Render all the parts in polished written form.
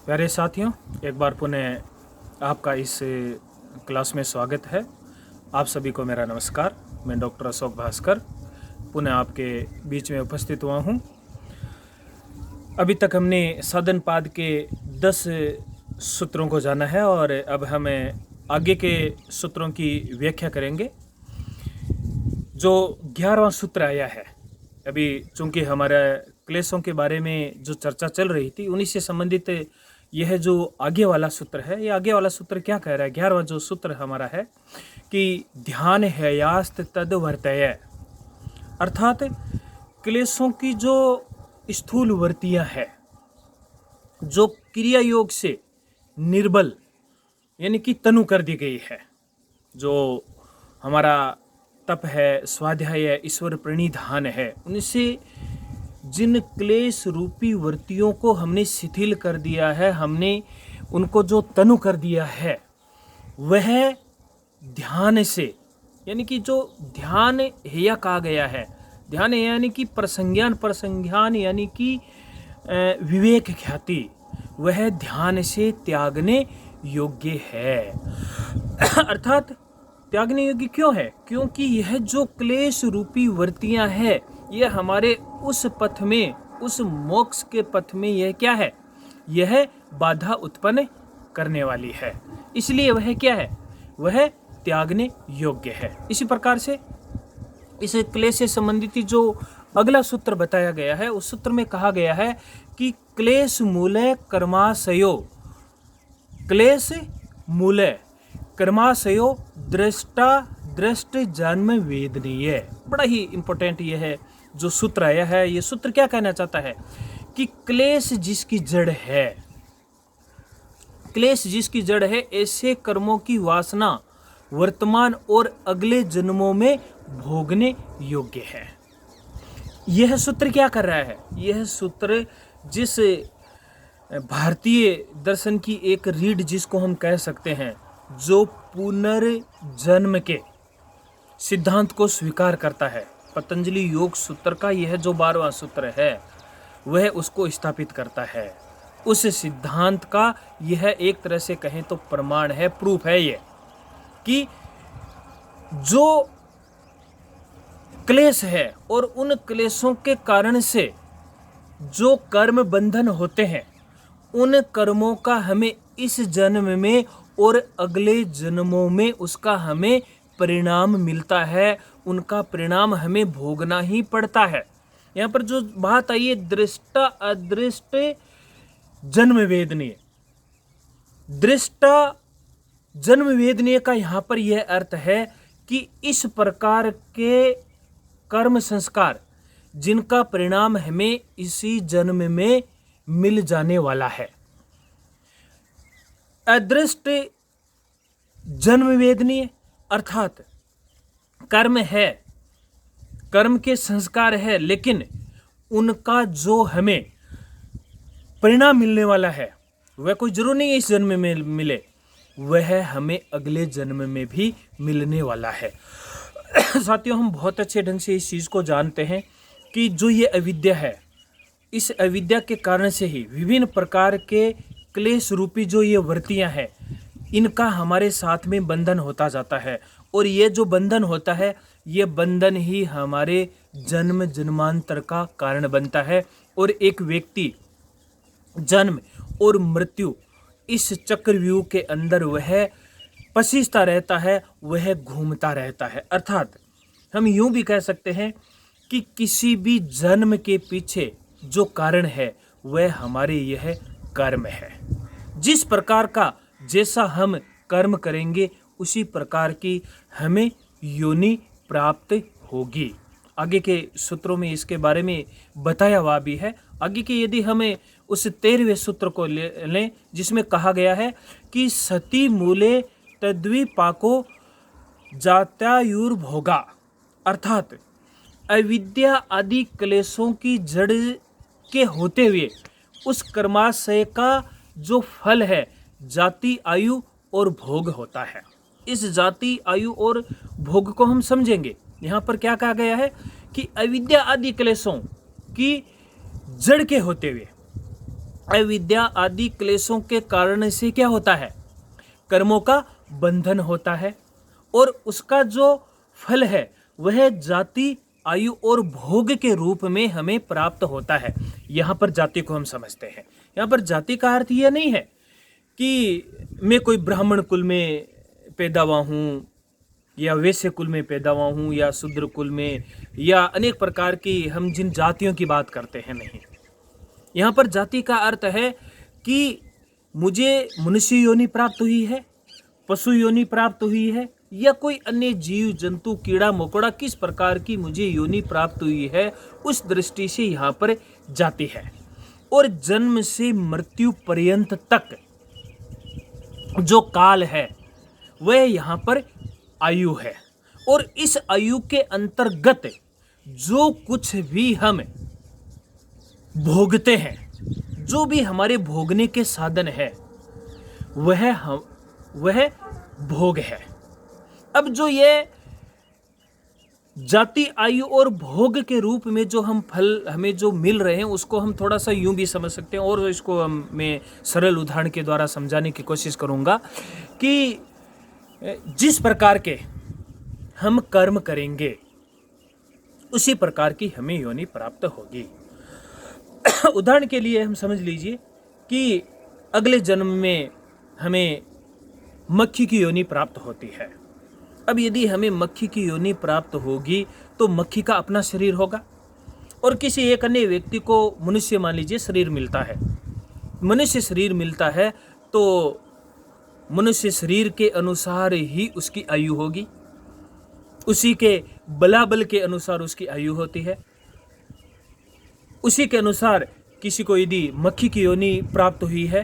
प्यारे साथियों, एक बार पुनः आपका इस क्लास में स्वागत है। आप सभी को मेरा नमस्कार। मैं डॉक्टर अशोक भास्कर पुनः आपके बीच में उपस्थित हुआ हूँ। अभी तक हमने साधन पाद के 10 सूत्रों को जाना है और अब हमें आगे के सूत्रों की व्याख्या करेंगे। जो 11वां सूत्र आया है, अभी चूँकि हमारे क्लेशों के बारे में जो चर्चा चल रही थी उन्हीं से संबंधित यह जो आगे वाला सूत्र है, ये आगे वाला सूत्र क्या कह रहा है? 11वां जो सूत्र हमारा है कि ध्यान हेयास्त तद वर्तय, अर्थात क्लेशों की जो स्थूल वृत्तियां है, जो क्रिया योग से निर्बल यानी कि तनु कर दी गई है, जो हमारा तप है, स्वाध्याय है, ईश्वर प्रणिधान है, उनसे जिन क्लेश रूपी वृत्तियों को हमने शिथिल कर दिया है, हमने उनको जो तनु कर दिया है, वह ध्यान से, यानी कि जो ध्यान हेया कहा गया है, ध्यान यानी कि प्रसंज्ञान यानी कि विवेक ख्याति, वह ध्यान से त्यागने योग्य है। अर्थात त्यागने योग्य क्यों है? क्योंकि यह जो क्लेश रूपी वृत्तियां है, यह हमारे उस पथ में, उस मोक्ष के पथ में यह क्या है? यह बाधा उत्पन्न करने वाली है। इसलिए वह क्या है? वह त्यागने योग्य है। इसी प्रकार से इस क्लेश से संबंधित जो अगला सूत्र बताया गया है, उस सूत्र में कहा गया है कि क्लेश मूले कर्माशयो, क्लेश मूले कर्माशयो दृष्टा दृष्ट जन्म वेदनीय। बड़ा ही इंपॉर्टेंट यह है जो सूत्र आया है। ये सूत्र क्या कहना चाहता है कि क्लेश जिसकी जड़ है, क्लेश जिसकी जड़ है, ऐसे कर्मों की वासना वर्तमान और अगले जन्मों में भोगने योग्य है। यह सूत्र क्या कर रहा है? यह सूत्र जिस भारतीय दर्शन की एक रीढ़ जिसको हम कह सकते हैं, जो पुनर्जन्म के सिद्धांत को स्वीकार करता है, पतंजलि योग सूत्र का यह जो 12वां सूत्र है, वह उसको स्थापित करता है। उस सिद्धांत का यह एक तरह से कहें तो प्रमाण है, प्रूफ है ये, कि जो क्लेश है और उन क्लेशों के कारण से जो कर्म बंधन होते हैं, उन कर्मों का हमें इस जन्म में और अगले जन्मों में उसका हमें परिणाम मिलता है, उनका परिणाम हमें भोगना ही पड़ता है। यहाँ पर जो बात आई है दृष्टा अदृष्ट जन्म वेदनीय, दृष्टा जन्म वेदनीय का यहाँ पर यह अर्थ है कि इस प्रकार के कर्म संस्कार जिनका परिणाम हमें इसी जन्म में मिल जाने वाला है। अदृष्ट जन्म वेदनीय अर्थात कर्म है, कर्म के संस्कार है, लेकिन उनका जो हमें परिणाम मिलने वाला है, वह कोई जरूर नहीं है इस जन्म में मिले, वह हमें अगले जन्म में भी मिलने वाला है। साथियों, हम बहुत अच्छे ढंग से इस चीज़ को जानते हैं कि जो ये अविद्या है, इस अविद्या के कारण से ही विभिन्न प्रकार के क्लेश रूपी जो ये वृत्तियां हैं, इनका हमारे साथ में बंधन होता जाता है। और ये जो बंधन होता है, ये बंधन ही हमारे जन्म जन्मांतर का कारण बनता है। और एक व्यक्ति जन्म और मृत्यु इस चक्रव्यूह के अंदर वह पसीजता रहता है, वह घूमता रहता है। अर्थात हम यूं भी कह सकते हैं कि किसी भी जन्म के पीछे जो कारण है, वह हमारे यह कर्म है। जिस प्रकार का जैसा हम कर्म करेंगे, उसी प्रकार की हमें योनि प्राप्त होगी। आगे के सूत्रों में इसके बारे में बताया हुआ भी है। आगे के यदि हमें उस 13वें सूत्र को लें, जिसमें कहा गया है कि सती मूले तद्विपाको जात्यायुर्भोगा, अर्थात अविद्या आदि क्लेशों की जड़ के होते हुए उस कर्माशय का जो फल है, जाति, आयु और भोग होता है। इस जाति, आयु और भोग को हम समझेंगे। यहाँ पर क्या कहा गया है कि अविद्या आदि क्लेशों की जड़ के होते हुए अविद्या आदि क्लेशों के कारण से क्या होता है, कर्मों का बंधन होता है और उसका जो फल है वह जाति, आयु और भोग के रूप में हमें प्राप्त होता है। यहाँ पर जाति को हम समझते हैं। यहाँ पर जाति का अर्थ यह नहीं है कि मैं कोई ब्राह्मण कुल में पैदा हुआ हूँ या वैश्य कुल में पैदा हुआ हूँ या शूद्र कुल में, या अनेक प्रकार की हम जिन जातियों की बात करते हैं, नहीं। यहाँ पर जाति का अर्थ है कि मुझे मनुष्य योनि प्राप्त हुई है, पशु योनि प्राप्त हुई है, या कोई अन्य जीव जंतु कीड़ा मकोड़ा किस प्रकार की मुझे योनि प्राप्त हुई है, उस दृष्टि से यहाँ पर जाति है। और जन्म से मृत्यु पर्यंत तक जो काल है वह यहाँ पर आयु है। और इस आयु के अंतर्गत जो कुछ भी हम भोगते हैं, जो भी हमारे भोगने के साधन है, वह भोग है। अब जो ये जाति, आयु और भोग के रूप में जो हम फल हमें जो मिल रहे हैं, उसको हम थोड़ा सा यूं भी समझ सकते हैं, और इसको मैं सरल उदाहरण के द्वारा समझाने की कोशिश करूंगा कि जिस प्रकार के हम कर्म करेंगे उसी प्रकार की हमें योनि प्राप्त होगी। उदाहरण के लिए हम समझ लीजिए कि अगले जन्म में हमें मक्खी की योनि प्राप्त होती है। अब यदि हमें मक्खी की योनि प्राप्त होगी तो मक्खी का अपना शरीर होगा, और किसी एक अन्य व्यक्ति को मनुष्य मान लीजिए शरीर मिलता है, मनुष्य शरीर मिलता है, तो मनुष्य शरीर के अनुसार ही उसकी आयु होगी, उसी के बलाबल के अनुसार उसकी आयु होती है। उसी के अनुसार किसी को यदि मक्खी की योनि प्राप्त हुई है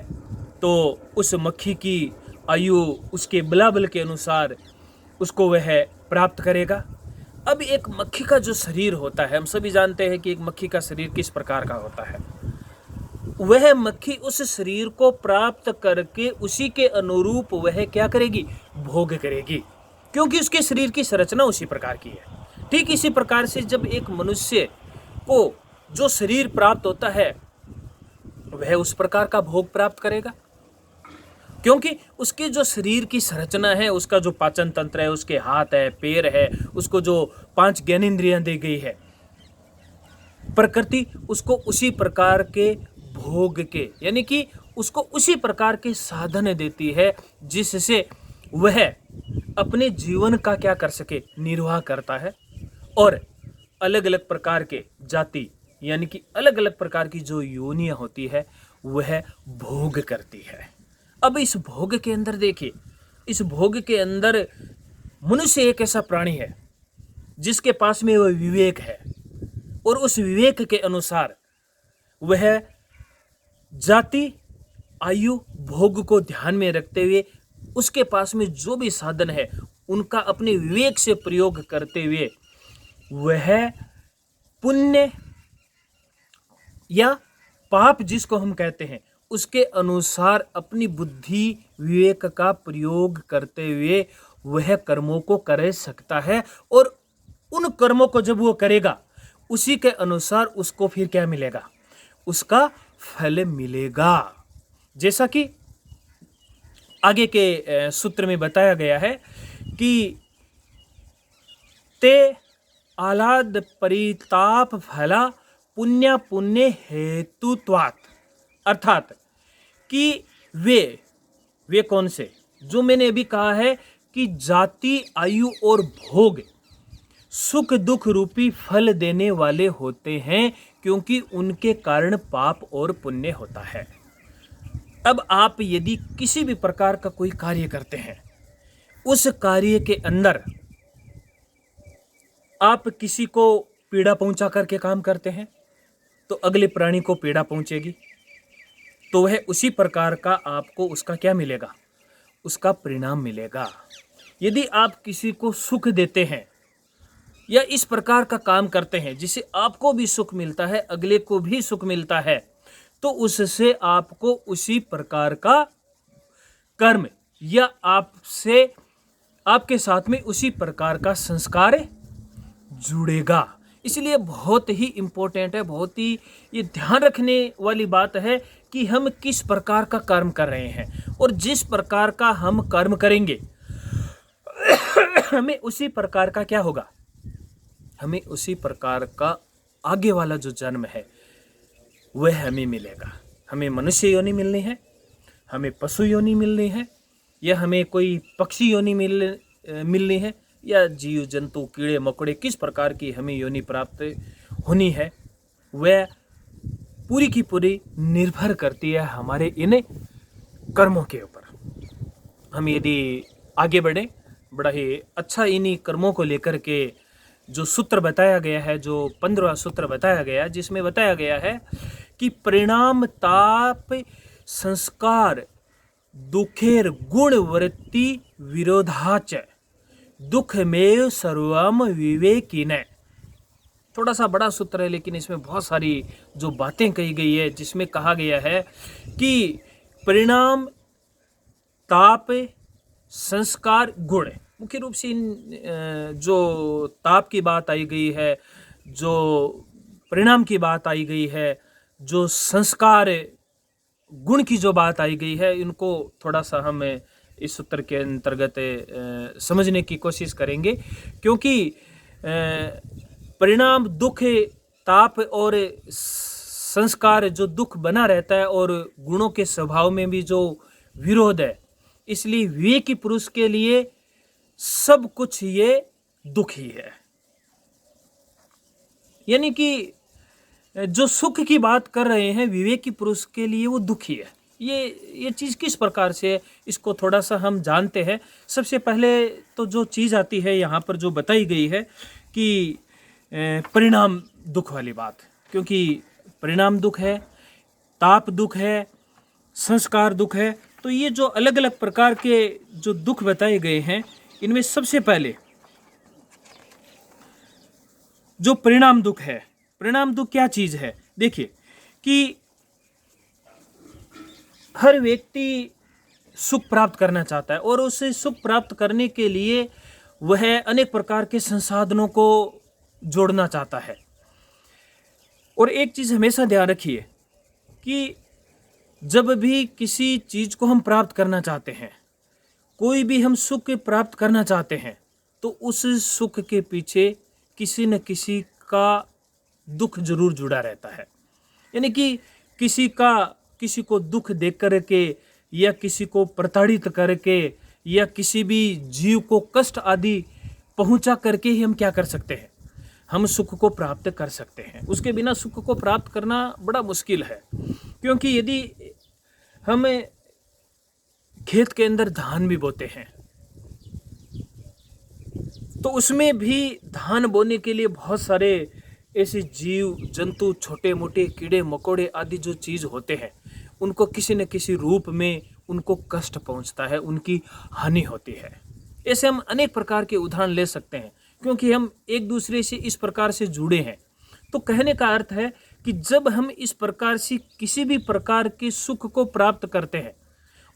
तो उस मक्खी की आयु उसके बलाबल के अनुसार उसको वह प्राप्त करेगा। अब एक मक्खी का जो शरीर होता है, हम सभी जानते हैं कि एक मक्खी का शरीर किस प्रकार का होता है। वह मक्खी उस शरीर को प्राप्त करके उसी के अनुरूप वह क्या करेगी, भोग करेगी, क्योंकि उसके शरीर की संरचना उसी प्रकार की है। ठीक इसी प्रकार से जब एक मनुष्य को जो शरीर प्राप्त होता है वह उस प्रकार का भोग प्राप्त करेगा, क्योंकि उसके जो शरीर की संरचना है, उसका जो पाचन तंत्र है, उसके हाथ है, पैर है, उसको जो 5 ज्ञानेंद्रियां दी गई है, प्रकृति उसको उसी प्रकार के भोग के, यानी कि उसको उसी प्रकार के साधन देती है जिससे वह अपने जीवन का क्या कर सके, निर्वाह करता है। और अलग अलग प्रकार के जाति, यानी कि अलग अलग प्रकार की जो योनियां होती है वह भोग करती है। अब इस भोग के अंदर देखिए, इस भोग के अंदर मनुष्य एक ऐसा प्राणी है जिसके पास में वह विवेक है, और उस विवेक के अनुसार वह जाति, आयु, भोग को ध्यान में रखते हुए उसके पास में जो भी साधन है उनका अपने विवेक से प्रयोग करते हुए वह पुण्य या पाप जिसको हम कहते हैं उसके अनुसार अपनी बुद्धि विवेक का प्रयोग करते हुए वह कर्मों को कर सकता है। और उन कर्मों को जब वो करेगा उसी के अनुसार उसको फिर क्या मिलेगा, उसका फल मिलेगा। जैसा कि आगे के सूत्र में बताया गया है कि ते आह्लाद परिताप फला पुण्य पुण्य हेतुत्वात्, अर्थात कि वे कौन से, जो मैंने अभी कहा है कि जाति, आयु और भोग सुख दुख रूपी फल देने वाले होते हैं, क्योंकि उनके कारण पाप और पुण्य होता है। अब आप यदि किसी भी प्रकार का कोई कार्य करते हैं, उस कार्य के अंदर आप किसी को पीड़ा पहुंचा करके काम करते हैं तो अगले प्राणी को पीड़ा पहुंचेगी, तो वह उसी प्रकार का आपको उसका क्या मिलेगा, उसका परिणाम मिलेगा। यदि आप किसी को सुख देते हैं या इस प्रकार का काम करते हैं जिससे आपको भी सुख मिलता है, अगले को भी सुख मिलता है, तो उससे आपको उसी प्रकार का कर्म या आपसे आपके साथ में उसी प्रकार का संस्कार जुड़ेगा। इसलिए बहुत ही इम्पोर्टेंट है, बहुत ही ये ध्यान रखने वाली बात है कि हम किस प्रकार का कर्म कर रहे हैं, और जिस प्रकार का हम कर्म करेंगे हमें उसी प्रकार का क्या होगा, हमें उसी प्रकार का आगे वाला जो जन्म है वह हमें मिलेगा। हमें मनुष्य योनि मिलनी है, हमें पशु योनि मिलनी है, या हमें कोई पक्षी योनि मिलनी है, या जीव जंतु कीड़े मकोड़े किस प्रकार की हमें योनि प्राप्त होनी है, वह पूरी की पूरी निर्भर करती है हमारे इन कर्मों के ऊपर। हम यदि आगे बढ़ें, बड़ा ही अच्छा इन्हीं कर्मों को लेकर के जो सूत्र बताया गया है, जो 15वां सूत्र बताया गया, जिसमें बताया गया है कि परिणाम ताप संस्कार दुखेर गुण वृत्ति विरोधाच दुखमेव सर्वम विवेकिन। थोड़ा सा बड़ा सूत्र है, लेकिन इसमें बहुत सारी जो बातें कही गई है, जिसमें कहा गया है कि परिणाम ताप संस्कार गुण, मुख्य रूप से इन जो ताप की बात आई गई है, जो परिणाम की बात आई गई है, जो संस्कार गुण की जो बात आई गई है, इनको थोड़ा सा हम इस सूत्र के अंतर्गत समझने की कोशिश करेंगे। क्योंकि परिणाम दुख ताप और संस्कार जो दुख बना रहता है, और गुणों के स्वभाव में भी जो विरोध है, इसलिए विवेकी पुरुष के लिए सब कुछ ये दुख ही है। यानी कि जो सुख की बात कर रहे हैं विवेकी पुरुष के लिए वो दुख ही है। ये चीज़ किस प्रकार से है, इसको थोड़ा सा हम जानते हैं। सबसे पहले तो जो चीज़ आती है यहाँ पर जो बताई गई है कि परिणाम दुख वाली बात, क्योंकि परिणाम दुख है, ताप दुख है, संस्कार दुख है। तो ये जो अलग अलग प्रकार के जो दुख बताए गए हैं, इनमें सबसे पहले जो परिणाम दुख है, परिणाम दुख क्या चीज़ है? देखिए कि हर व्यक्ति सुख प्राप्त करना चाहता है, और उसे सुख प्राप्त करने के लिए वह अनेक प्रकार के संसाधनों को जोड़ना चाहता है। और एक चीज़ हमेशा ध्यान रखिए कि जब भी किसी चीज़ को हम प्राप्त करना चाहते हैं, कोई भी हम सुख प्राप्त करना चाहते हैं, तो उस सुख के पीछे किसी न किसी का दुख जरूर जुड़ा रहता है। यानी कि किसी को दुख देख करके, या किसी को प्रताड़ित करके, या किसी भी जीव को कष्ट आदि पहुंचा करके ही हम क्या कर सकते हैं, हम सुख को प्राप्त कर सकते हैं। उसके बिना सुख को प्राप्त करना बड़ा मुश्किल है। क्योंकि यदि हम खेत के अंदर धान भी बोते हैं, तो उसमें भी धान बोने के लिए बहुत सारे ऐसे जीव जंतु, छोटे मोटे कीड़े मकोड़े आदि जो चीज़ होते हैं, उनको किसी न किसी रूप में उनको कष्ट पहुंचता है, उनकी हानि होती है। ऐसे हम अनेक प्रकार के उदाहरण ले सकते हैं, क्योंकि हम एक दूसरे से इस प्रकार से जुड़े हैं। तो कहने का अर्थ है कि जब हम इस प्रकार से किसी भी प्रकार के सुख को प्राप्त करते हैं,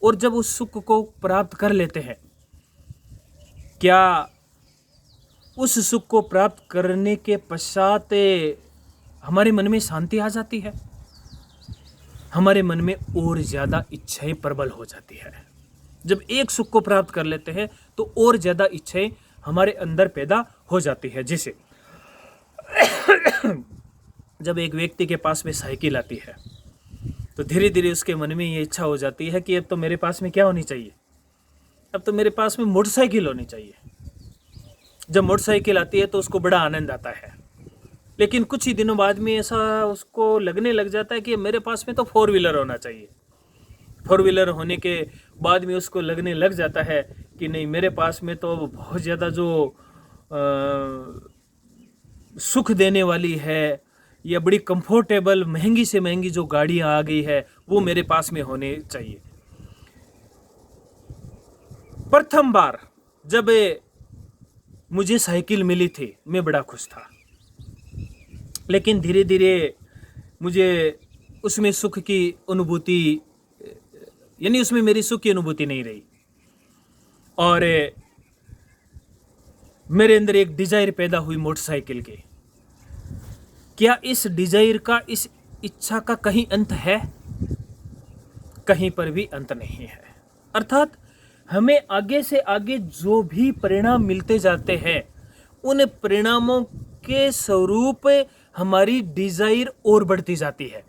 और जब उस सुख को प्राप्त कर लेते हैं, क्या उस सुख को प्राप्त करने के पश्चात हमारे मन में शांति आ जाती है? हमारे मन में और ज़्यादा इच्छाएं प्रबल हो जाती है। जब एक सुख को प्राप्त कर लेते हैं तो और ज़्यादा इच्छाएं हमारे अंदर पैदा हो जाती है। जैसे जब एक व्यक्ति के पास में साइकिल आती है, तो धीरे धीरे उसके मन में ये इच्छा हो जाती है कि अब तो मेरे पास में क्या होनी चाहिए, अब तो मेरे पास में मोटरसाइकिल होनी चाहिए। जब मोटरसाइकिल आती है तो उसको बड़ा आनंद आता है, लेकिन कुछ ही दिनों बाद में ऐसा उसको लगने लग जाता है कि मेरे पास में तो 4 व्हीलर होना चाहिए। 4 व्हीलर होने के बाद में उसको लगने लग जाता है कि नहीं, मेरे पास में तो बहुत ज़्यादा जो सुख देने वाली है, या बड़ी कंफर्टेबल महंगी से महंगी जो गाड़ियाँ आ गई है, वो मेरे पास में होने चाहिए। प्रथम बार जब मुझे साइकिल मिली थी, मैं बड़ा खुश था, लेकिन धीरे धीरे मुझे उसमें सुख की अनुभूति, यानी उसमें मेरी सुख की अनुभूति नहीं रही, और मेरे अंदर एक डिजायर पैदा हुई मोटरसाइकिल की। क्या इस डिजायर का, इस इच्छा का कहीं अंत है? कहीं पर भी अंत नहीं है। अर्थात हमें आगे से आगे जो भी परिणाम मिलते जाते हैं, उन परिणामों के स्वरूप हमारी डिजायर और बढ़ती जाती है,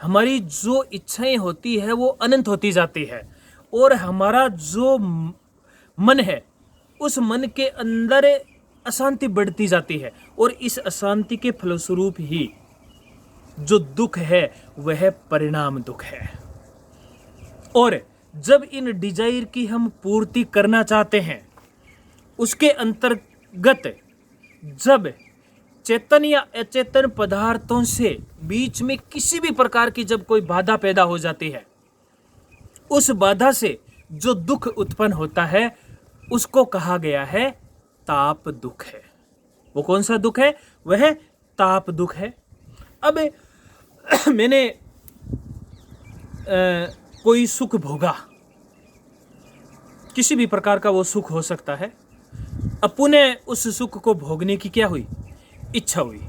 हमारी जो इच्छाएं होती है वो अनंत होती जाती है, और हमारा जो मन है उस मन के अंदर अशांति बढ़ती जाती है, और इस अशांति के फलस्वरूप ही जो दुख है वह परिणाम दुख है। और जब इन डिजायर की हम पूर्ति करना चाहते हैं, उसके अंतर्गत जब चेतन या अचेतन पदार्थों से बीच में किसी भी प्रकार की जब कोई बाधा पैदा हो जाती है, उस बाधा से जो दुख उत्पन्न होता है उसको कहा गया है ताप दुख है। वो कौन सा दुख है? वह ताप दुख है। अब मैंने कोई सुख भोगा, किसी भी प्रकार का वो सुख हो सकता है। अब पुनः उस सुख को भोगने की क्या हुई? इच्छा हुई।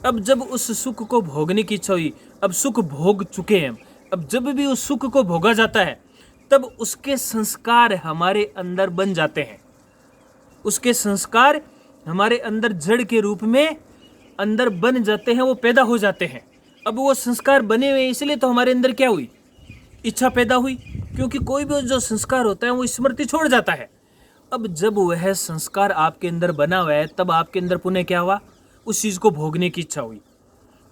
अब जब उस सुख को भोगने की इच्छा हुई, अब सुख भोग चुके हैं, अब जब भी उस सुख को भोगा जाता है तब उसके संस्कार हमारे अंदर बन जाते हैं। उसके संस्कार हमारे अंदर जड़ के रूप में अंदर बन जाते हैं, वो पैदा हो जाते हैं। अब वो संस्कार बने हुए इसलिए तो हमारे अंदर क्या हुई? इच्छा पैदा हुई, क्योंकि कोई भी जो संस्कार होता है वो स्मृति छोड़ जाता है। अब जब वह संस्कार आपके अंदर बना हुआ है तब आपके अंदर पुनः क्या हुआ? उस चीज को भोगने की इच्छा हुई।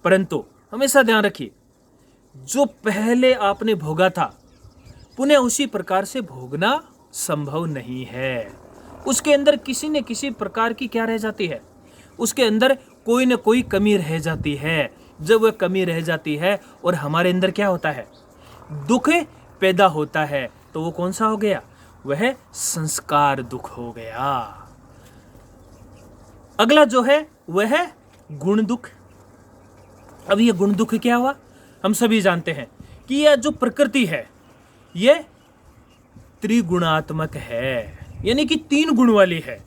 परंतु हमेशा ध्यान रखिए, जो पहले आपने भोगा था पुनः उसी प्रकार से भोगना संभव नहीं है। उसके अंदर किसी न किसी प्रकार की क्या रह जाती है? उसके अंदर कोई न कोई कमी रह जाती है। जब वह कमी रह जाती है और हमारे अंदर क्या होता है? दुख पैदा होता है, तो वो कौन सा हो गया? वह संस्कार दुख हो गया। अगला जो है वह है गुण दुख। अब ये गुण दुख क्या हुआ? हम सभी जानते हैं कि यह जो प्रकृति है यह त्रिगुणात्मक है, यानी कि 3 गुण वाली है,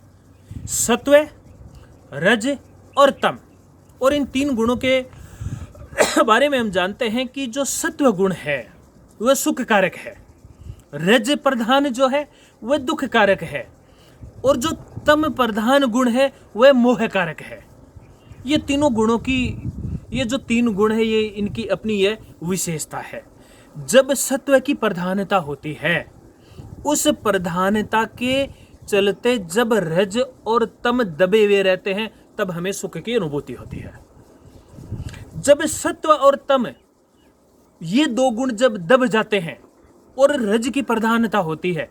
सत्व, रज और तम। और इन 3 गुणों के बारे में हम जानते हैं कि जो सत्व गुण है वह सुख कारक है, रज प्रधान जो है वह दुख कारक है, और जो तम प्रधान गुण है वह मोह कारक है। ये तीनों गुणों की, ये जो 3 गुण है ये इनकी अपनी यह विशेषता है। जब सत्व की प्रधानता होती है, उस प्रधानता के चलते जब रज और तम दबे हुए रहते हैं तब हमें सुख की अनुभूति होती है। जब सत्व और तम ये 2 गुण जब दब जाते हैं और रज की प्रधानता होती है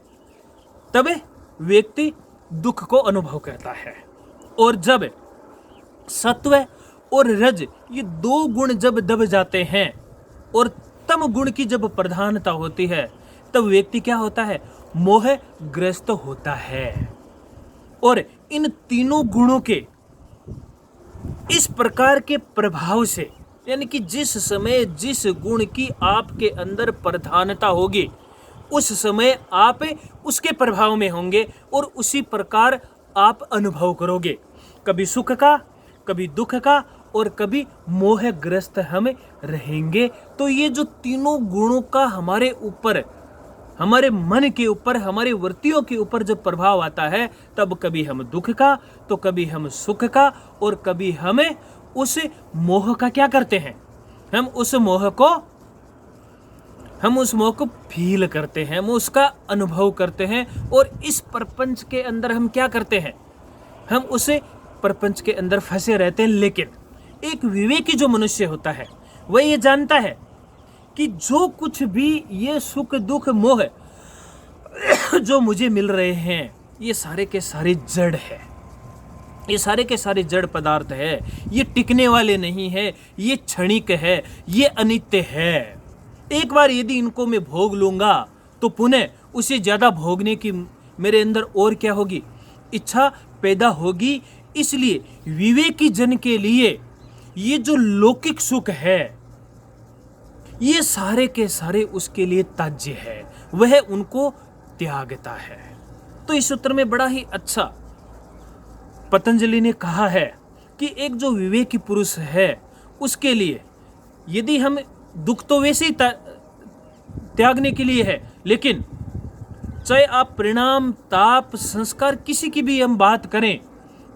तब व्यक्ति दुख को अनुभव करता है। और जब सत्व और रज ये 2 गुण जब दब जाते हैं और तम गुण की जब प्रधानता होती है तब व्यक्ति क्या होता है? मोहग्रस्त होता है। और इन तीनों गुणों के इस प्रकार के प्रभाव से, यानी कि जिस समय जिस गुण की आपके अंदर प्रधानता होगी उस समय आप उसके प्रभाव में होंगे और उसी प्रकार आप अनुभव करोगे, कभी सुख का, कभी दुख का, और कभी मोहग्रस्त हम रहेंगे। तो ये जो तीनों गुणों का हमारे ऊपर, हमारे मन के ऊपर, हमारे वृत्तियों के ऊपर जब प्रभाव आता है तब कभी हम दुख का, तो कभी हम सुख का, और कभी हमें उस मोह का क्या करते हैं? हम उस मोह को फील करते हैं, हम उसका अनुभव करते हैं। और इस प्रपंच के अंदर हम क्या करते हैं? हम उसे प्रपंच के अंदर फंसे रहते हैं। लेकिन एक विवेकी जो मनुष्य होता है वह ये जानता है कि जो कुछ भी ये सुख दुख मोह जो मुझे मिल रहे हैं ये सारे के सारे जड़ है, ये सारे के सारे जड़ पदार्थ है, ये टिकने वाले नहीं है, ये क्षणिक है, ये अनित्य है। एक बार यदि इनको मैं भोग लूंगा तो पुनः उसे ज्यादा भोगने की मेरे अंदर और क्या होगी? इच्छा पैदा होगी। इसलिए विवेकी जन के लिए ये जो लौकिक सुख है ये सारे के सारे उसके लिए त्याज्य है, वह उनको त्यागता है। तो इस सूत्र में बड़ा ही अच्छा पतंजलि ने कहा है कि एक जो विवेकी पुरुष है उसके लिए यदि हम दुख तो वैसे ही त्यागने के लिए है। लेकिन चाहे आप परिणाम, ताप, संस्कार, किसी की भी हम बात करें,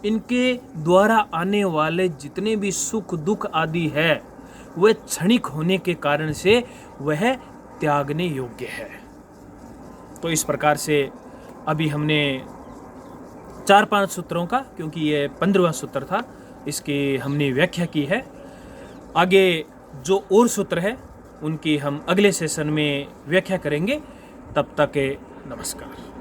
इनके द्वारा आने वाले जितने भी सुख दुख आदि है वह क्षणिक होने के कारण से वह त्यागने योग्य है। तो इस प्रकार से अभी हमने 4-5 सूत्रों का, क्योंकि ये 15वां सूत्र था, इसकी हमने व्याख्या की है। आगे जो और सूत्र है उनकी हम अगले सेशन में व्याख्या करेंगे। तब तक नमस्कार।